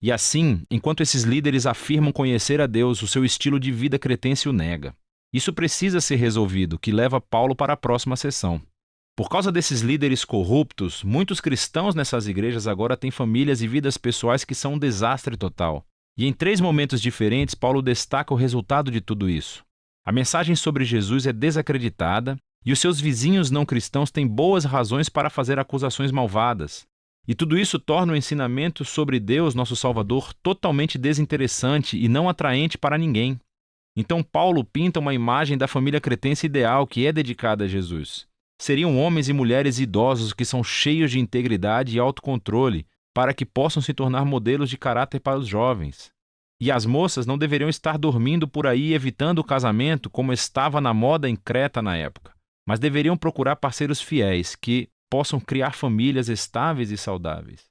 E assim, enquanto esses líderes afirmam conhecer a Deus, o seu estilo de vida cretense o nega. Isso precisa ser resolvido, que leva Paulo para a próxima sessão. Por causa desses líderes corruptos, muitos cristãos nessas igrejas agora têm famílias e vidas pessoais que são um desastre total. E em 3 momentos diferentes, Paulo destaca o resultado de tudo isso. A mensagem sobre Jesus é desacreditada e os seus vizinhos não cristãos têm boas razões para fazer acusações malvadas. E tudo isso torna o ensinamento sobre Deus, nosso Salvador, totalmente desinteressante e não atraente para ninguém. Então Paulo pinta uma imagem da família cretense ideal que é dedicada a Jesus. Seriam homens e mulheres idosos que são cheios de integridade e autocontrole, para que possam se tornar modelos de caráter para os jovens. E as moças não deveriam estar dormindo por aí evitando o casamento como estava na moda em Creta na época, mas deveriam procurar parceiros fiéis que possam criar famílias estáveis e saudáveis.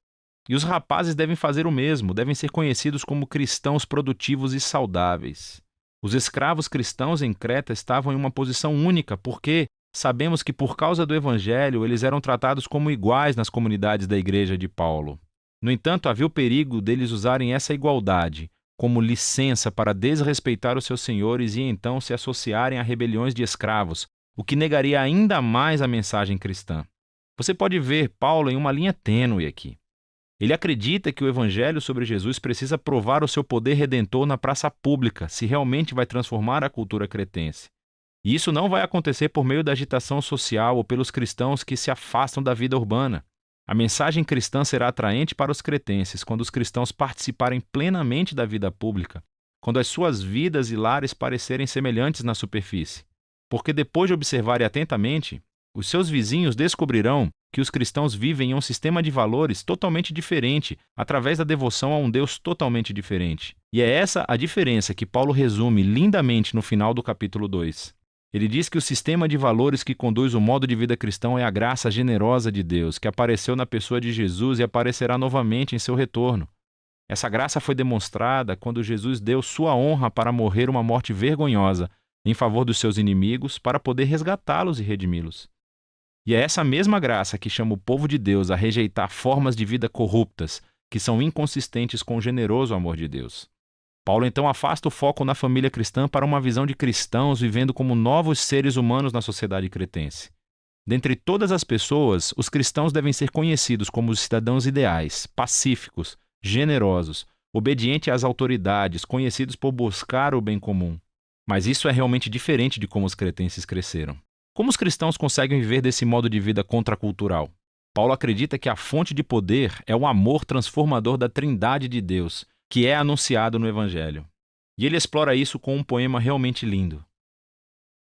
E os rapazes devem fazer o mesmo, devem ser conhecidos como cristãos produtivos e saudáveis. Os escravos cristãos em Creta estavam em uma posição única porque sabemos que por causa do evangelho eles eram tratados como iguais nas comunidades da igreja de Paulo. No entanto, havia o perigo deles usarem essa igualdade como licença para desrespeitar os seus senhores e então se associarem a rebeliões de escravos, o que negaria ainda mais a mensagem cristã. Você pode ver Paulo em uma linha tênue aqui. Ele acredita que o evangelho sobre Jesus precisa provar o seu poder redentor na praça pública, se realmente vai transformar a cultura cretense. E isso não vai acontecer por meio da agitação social ou pelos cristãos que se afastam da vida urbana. A mensagem cristã será atraente para os cretenses quando os cristãos participarem plenamente da vida pública, quando as suas vidas e lares parecerem semelhantes na superfície. Porque depois de observarem atentamente, os seus vizinhos descobrirão que os cristãos vivem em um sistema de valores totalmente diferente, através da devoção a um Deus totalmente diferente. E é essa a diferença que Paulo resume lindamente no final do capítulo 2. Ele diz que o sistema de valores que conduz o modo de vida cristão é a graça generosa de Deus, que apareceu na pessoa de Jesus e aparecerá novamente em seu retorno. Essa graça foi demonstrada quando Jesus deu sua honra para morrer uma morte vergonhosa em favor dos seus inimigos, para poder resgatá-los e redimi-los. E é essa mesma graça que chama o povo de Deus a rejeitar formas de vida corruptas, que são inconsistentes com o generoso amor de Deus. Paulo então afasta o foco na família cristã para uma visão de cristãos vivendo como novos seres humanos na sociedade cretense. Dentre todas as pessoas, os cristãos devem ser conhecidos como os cidadãos ideais, pacíficos, generosos, obedientes às autoridades, conhecidos por buscar o bem comum. Mas isso é realmente diferente de como os cretenses cresceram. Como os cristãos conseguem viver desse modo de vida contracultural? Paulo acredita que a fonte de poder é o amor transformador da Trindade de Deus, que é anunciado no Evangelho. E ele explora isso com um poema realmente lindo.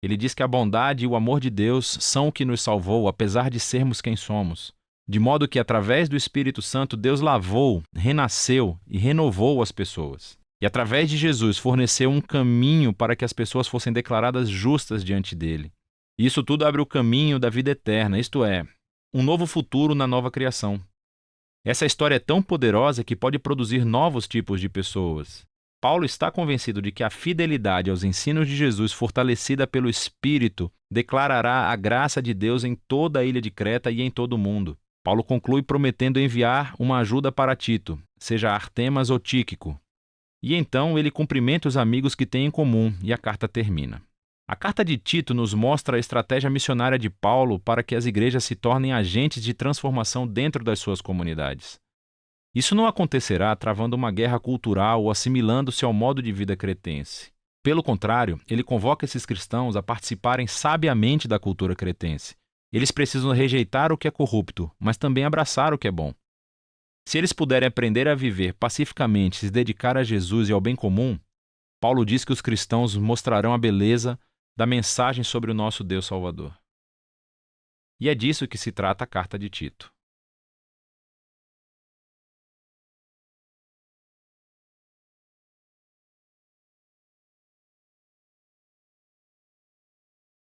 Ele diz que a bondade e o amor de Deus são o que nos salvou, apesar de sermos quem somos. De modo que, através do Espírito Santo, Deus lavou, renasceu e renovou as pessoas. E, através de Jesus, forneceu um caminho para que as pessoas fossem declaradas justas diante dele. E isso tudo abre o caminho da vida eterna, isto é, um novo futuro na nova criação. Essa história é tão poderosa que pode produzir novos tipos de pessoas. Paulo está convencido de que a fidelidade aos ensinos de Jesus, fortalecida pelo Espírito, declarará a graça de Deus em toda a ilha de Creta e em todo o mundo. Paulo conclui prometendo enviar uma ajuda para Tito, seja Artemas ou Tíquico. E então ele cumprimenta os amigos que têm em comum e a carta termina. A carta de Tito nos mostra a estratégia missionária de Paulo para que as igrejas se tornem agentes de transformação dentro das suas comunidades. Isso não acontecerá travando uma guerra cultural ou assimilando-se ao modo de vida cretense. Pelo contrário, ele convoca esses cristãos a participarem sabiamente da cultura cretense. Eles precisam rejeitar o que é corrupto, mas também abraçar o que é bom. Se eles puderem aprender a viver pacificamente e se dedicar a Jesus e ao bem comum, Paulo diz que os cristãos mostrarão a beleza da mensagem sobre o nosso Deus Salvador. E é disso que se trata a carta de Tito.